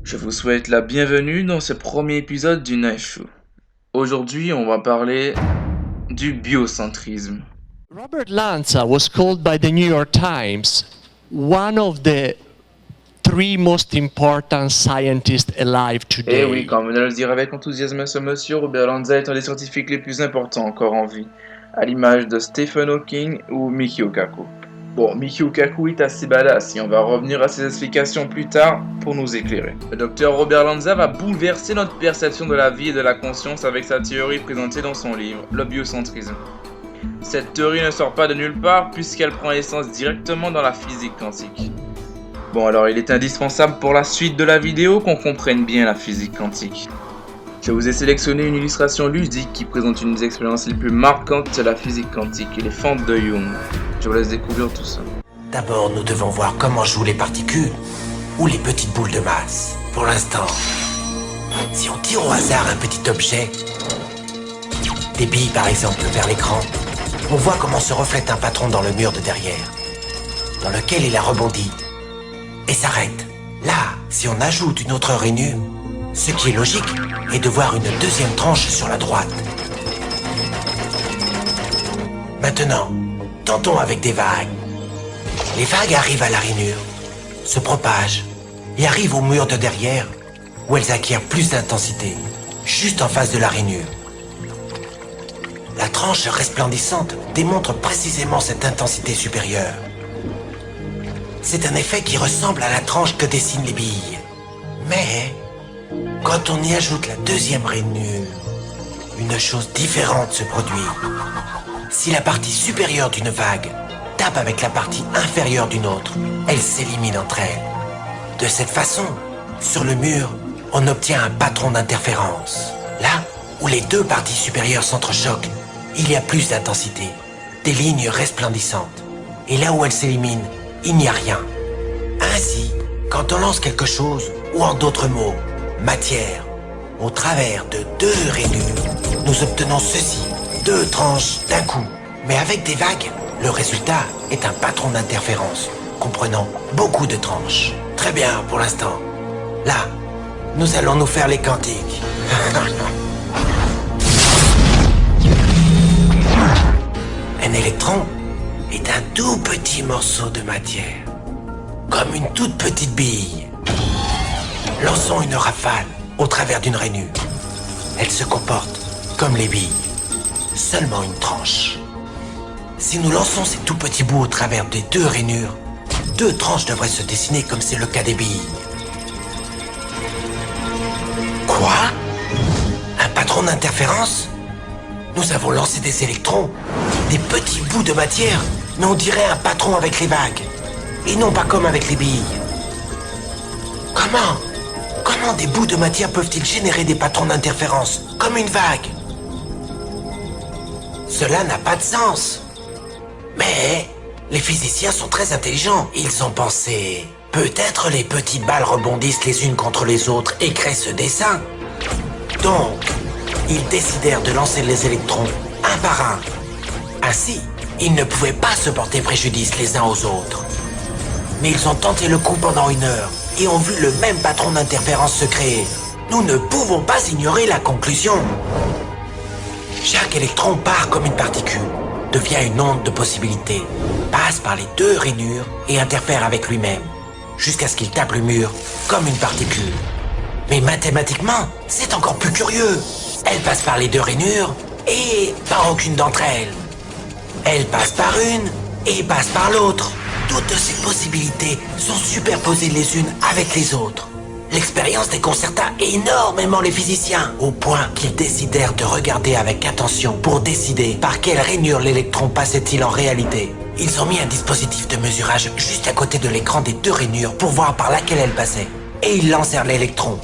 Je vous souhaite la bienvenue dans ce premier épisode du Knife Show. Aujourd'hui, on va parler du biocentrisme. Robert Lanza was called by the New York Times one of the three most important scientists alive Et oui, today. comme on vient de le dire avec enthousiasme, ce monsieur Robert Lanza est un des scientifiques les plus importants encore en vie, à l'image de Stephen Hawking ou Michio Kaku. Bon, Michio Kaku est assez badass et on va revenir à ses explications plus tard pour nous éclairer. Le docteur Robert Lanza va bouleverser notre perception de la vie et de la conscience avec sa théorie présentée dans son livre, le biocentrisme. Cette théorie ne sort pas de nulle part puisqu'elle prend essence directement dans la physique quantique. Bon alors il est indispensable pour la suite de la vidéo qu'on comprenne bien la physique quantique. Je vous ai sélectionné une illustration ludique qui présente une des expériences les plus marquantes de la physique quantique et les fentes de Young. Je vous laisse découvrir tout ça. D'abord, nous devons voir comment jouent les particules ou les petites boules de masse. Pour l'instant, si on tire au hasard un petit objet, des billes par exemple vers l'écran, on voit comment se reflète un patron dans le mur de derrière, dans lequel il a rebondi et s'arrête. Là, si on ajoute une autre rainure, ce qui est logique est de voir une deuxième tranche sur la droite. Maintenant, tentons avec des vagues. Les vagues arrivent à la rainure, se propagent et arrivent au mur de derrière où elles acquièrent plus d'intensité, juste en face de la rainure. La tranche resplendissante démontre précisément cette intensité supérieure. C'est un effet qui ressemble à la tranche que dessinent les billes. Mais, quand on y ajoute la deuxième rainure, une chose différente se produit. Si la partie supérieure d'une vague tape avec la partie inférieure d'une autre, elles s'éliminent entre elles. De cette façon, sur le mur, on obtient un patron d'interférence. Là où les deux parties supérieures s'entrechoquent, il y a plus d'intensité, des lignes resplendissantes. Et là où elles s'éliminent, il n'y a rien. Ainsi, quand on lance quelque chose, ou en d'autres mots, matière, au travers de deux rainures, nous obtenons ceci, deux tranches d'un coup. Mais avec des vagues, le résultat est un patron d'interférence, comprenant beaucoup de tranches. Très bien pour l'instant. Là, nous allons nous faire les quantiques. Un électron est un tout petit morceau de matière, comme une toute petite bille. Lançons une rafale au travers d'une rainure. Elle se comporte comme les billes, seulement une tranche. Si nous lançons ces tout petits bouts au travers des deux rainures, deux tranches devraient se dessiner comme c'est le cas des billes. Quoi? Un patron d'interférence? Nous avons lancé des électrons, des petits bouts de matière, mais on dirait un patron avec les vagues, et non pas comme avec les billes. Comment des bouts de matière peuvent-ils générer des patrons d'interférence, comme une vague? Cela n'a pas de sens. Mais les physiciens sont très intelligents. Ils ont pensé, peut-être les petites balles rebondissent les unes contre les autres et créent ce dessin. Donc, ils décidèrent de lancer les électrons un par un. Ainsi, ils ne pouvaient pas se porter préjudice les uns aux autres. Mais ils ont tenté le coup pendant 1 heure et ont vu le même patron d'interférence se créer. Nous ne pouvons pas ignorer la conclusion. Chaque électron part comme une particule, devient une onde de possibilité, passe par les deux rainures et interfère avec lui-même, jusqu'à ce qu'il tape le mur comme une particule. Mais mathématiquement, c'est encore plus curieux. Elle passe par les deux rainures et par aucune d'entre elles. Elle passe par une et passe par l'autre. Toutes ces possibilités sont superposées les unes avec les autres. L'expérience déconcerta énormément les physiciens, au point qu'ils décidèrent de regarder avec attention pour décider par quelle rainure l'électron passait-il en réalité. Ils ont mis un dispositif de mesurage juste à côté de l'écran des deux rainures pour voir par laquelle elle passait. Et ils lancèrent l'électron.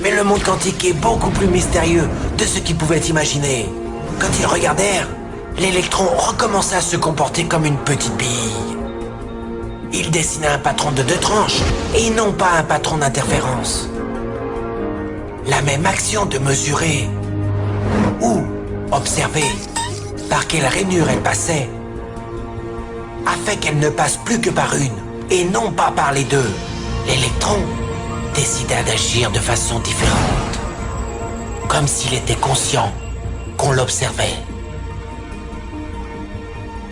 Mais le monde quantique est beaucoup plus mystérieux de ce qu'ils pouvaient imaginer. Quand ils regardèrent, l'électron recommença à se comporter comme une petite bille. Il dessina un patron de deux tranches et non pas un patron d'interférence. La même action de mesurer ou observer par quelle rainure elle passait a fait qu'elle ne passe plus que par une et non pas par les deux. L'électron décida d'agir de façon différente. Comme s'il était conscient qu'on l'observait.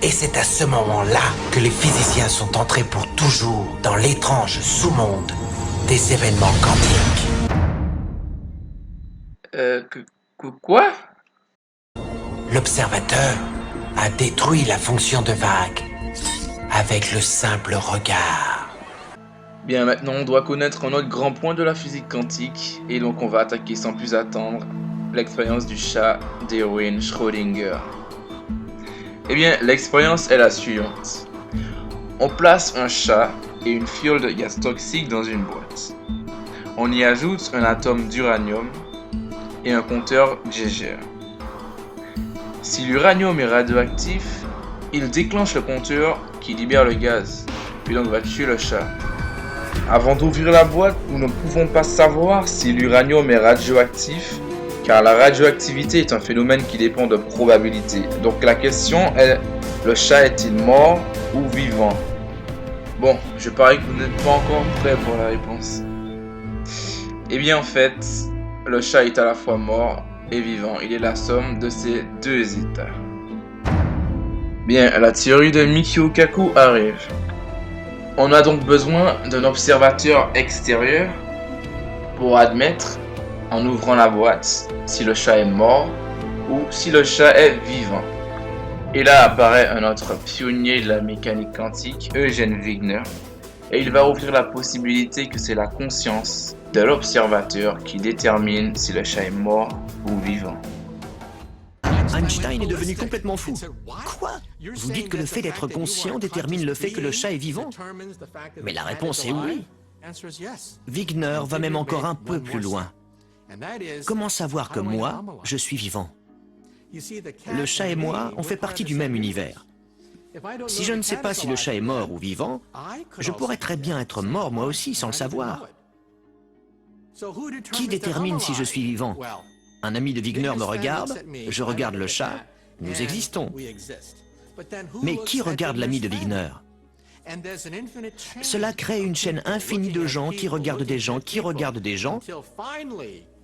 Et c'est à ce moment-là que les physiciens sont entrés pour toujours dans l'étrange sous-monde des événements quantiques. Quoi? L'observateur a détruit la fonction de vague avec le simple regard. Bien, maintenant on doit connaître un autre grand point de la physique quantique, et donc on va attaquer sans plus attendre l'expérience du chat d'Erwin Schrödinger. Eh bien, l'expérience est la suivante. On place un chat et une fiole de gaz toxique dans une boîte. On y ajoute un atome d'uranium et un compteur Geiger. Si l'uranium est radioactif, il déclenche le compteur qui libère le gaz, puis donc va tuer le chat. Avant d'ouvrir la boîte, nous ne pouvons pas savoir si l'uranium est radioactif, car la radioactivité est un phénomène qui dépend de probabilité. Donc la question est, le chat est-il mort ou vivant? Bon, je parie que vous n'êtes pas encore prêts pour la réponse. Eh bien en fait, le chat est à la fois mort et vivant. Il est la somme de ces deux états. Bien, la théorie de Mikio Kaku arrive. On a donc besoin d'un observateur extérieur pour admettre, en ouvrant la boîte, si le chat est mort ou si le chat est vivant. Et là apparaît un autre pionnier de la mécanique quantique, Eugène Wigner, et il va ouvrir la possibilité que c'est la conscience de l'observateur qui détermine si le chat est mort ou vivant. Einstein est devenu complètement fou. Quoi? Vous dites que le fait d'être conscient détermine le fait que le chat est vivant? Mais la réponse est oui. Wigner va même encore un peu plus loin. Comment savoir que moi, je suis vivant? Le chat et moi, on fait partie du même univers. Si je ne sais pas si le chat est mort ou vivant, je pourrais très bien être mort moi aussi sans le savoir. Qui détermine si je suis vivant? Un ami de Wigner me regarde, je regarde le chat, nous existons. Mais qui regarde l'ami de Wigner? Cela crée une chaîne infinie de gens qui regardent des gens, qui regardent des gens,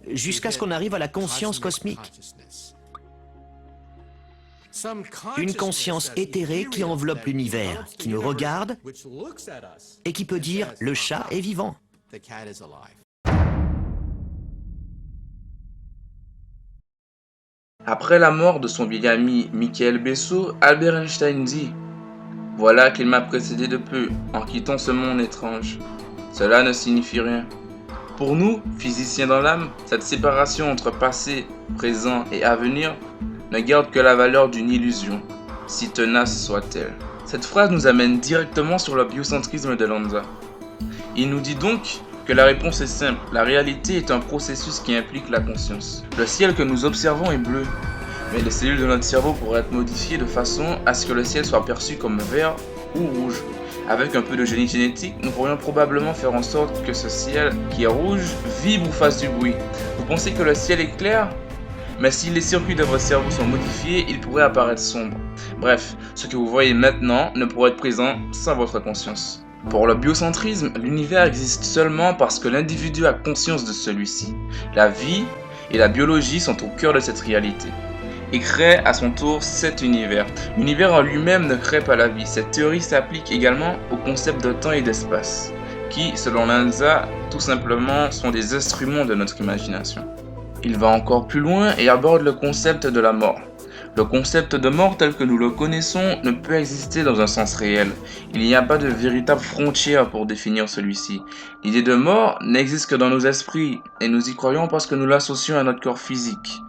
jusqu'à ce qu'on arrive à la conscience cosmique. Une conscience éthérée qui enveloppe l'univers, qui nous regarde et qui peut dire « le chat est vivant ». Après la mort de son vieil ami Michael Bessot, Albert Einstein dit « Voilà qu'il m'a précédé de peu en quittant ce monde étrange. Cela ne signifie rien. Pour nous, physiciens dans l'âme, cette séparation entre passé, présent et avenir ne garde que la valeur d'une illusion, si tenace soit-elle. » Cette phrase nous amène directement sur le biocentrisme de Lanza. Il nous dit donc que la réponse est simple, la réalité est un processus qui implique la conscience. Le ciel que nous observons est bleu, mais les cellules de notre cerveau pourraient être modifiées de façon à ce que le ciel soit perçu comme vert ou rouge. Avec un peu de génie génétique, nous pourrions probablement faire en sorte que ce ciel qui est rouge vibre ou fasse du bruit. Vous pensez que le ciel est clair ? Mais si les circuits de votre cerveau sont modifiés, il pourrait apparaître sombre. Bref, ce que vous voyez maintenant ne pourrait être présent sans votre conscience. Pour le biocentrisme, l'univers existe seulement parce que l'individu a conscience de celui-ci. La vie et la biologie sont au cœur de cette réalité et crée à son tour cet univers. L'univers en lui-même ne crée pas la vie. Cette théorie s'applique également au concept de temps et d'espace, qui, selon Lanza, tout simplement sont des instruments de notre imagination. Il va encore plus loin et aborde le concept de la mort. Le concept de mort tel que nous le connaissons ne peut exister dans un sens réel. Il n'y a pas de véritable frontière pour définir celui-ci. L'idée de mort n'existe que dans nos esprits et nous y croyons parce que nous l'associons à notre corps physique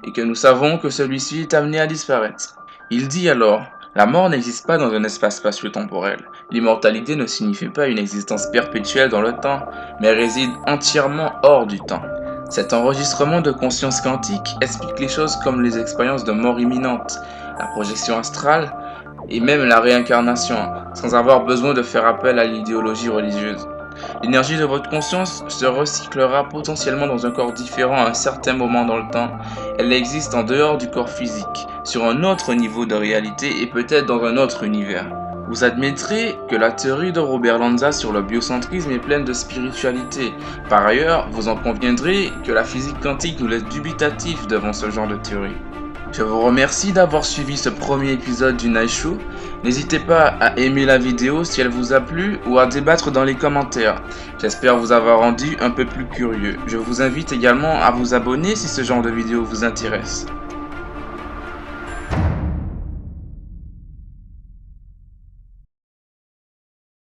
et que nous savons que celui-ci est amené à disparaître. Il dit alors, la mort n'existe pas dans un espace spatio-temporel. L'immortalité ne signifie pas une existence perpétuelle dans le temps, mais réside entièrement hors du temps. Cet enregistrement de conscience quantique explique les choses comme les expériences de mort imminente, la projection astrale et même la réincarnation, sans avoir besoin de faire appel à l'idéologie religieuse. L'énergie de votre conscience se recyclera potentiellement dans un corps différent à un certain moment dans le temps. Elle existe en dehors du corps physique, sur un autre niveau de réalité et peut-être dans un autre univers. Vous admettrez que la théorie de Robert Lanza sur le biocentrisme est pleine de spiritualité. Par ailleurs, vous en conviendrez que la physique quantique nous laisse dubitatifs devant ce genre de théorie. Je vous remercie d'avoir suivi ce premier épisode du Night Show. N'hésitez pas à aimer la vidéo si elle vous a plu ou à débattre dans les commentaires. J'espère vous avoir rendu un peu plus curieux. Je vous invite également à vous abonner si ce genre de vidéo vous intéresse.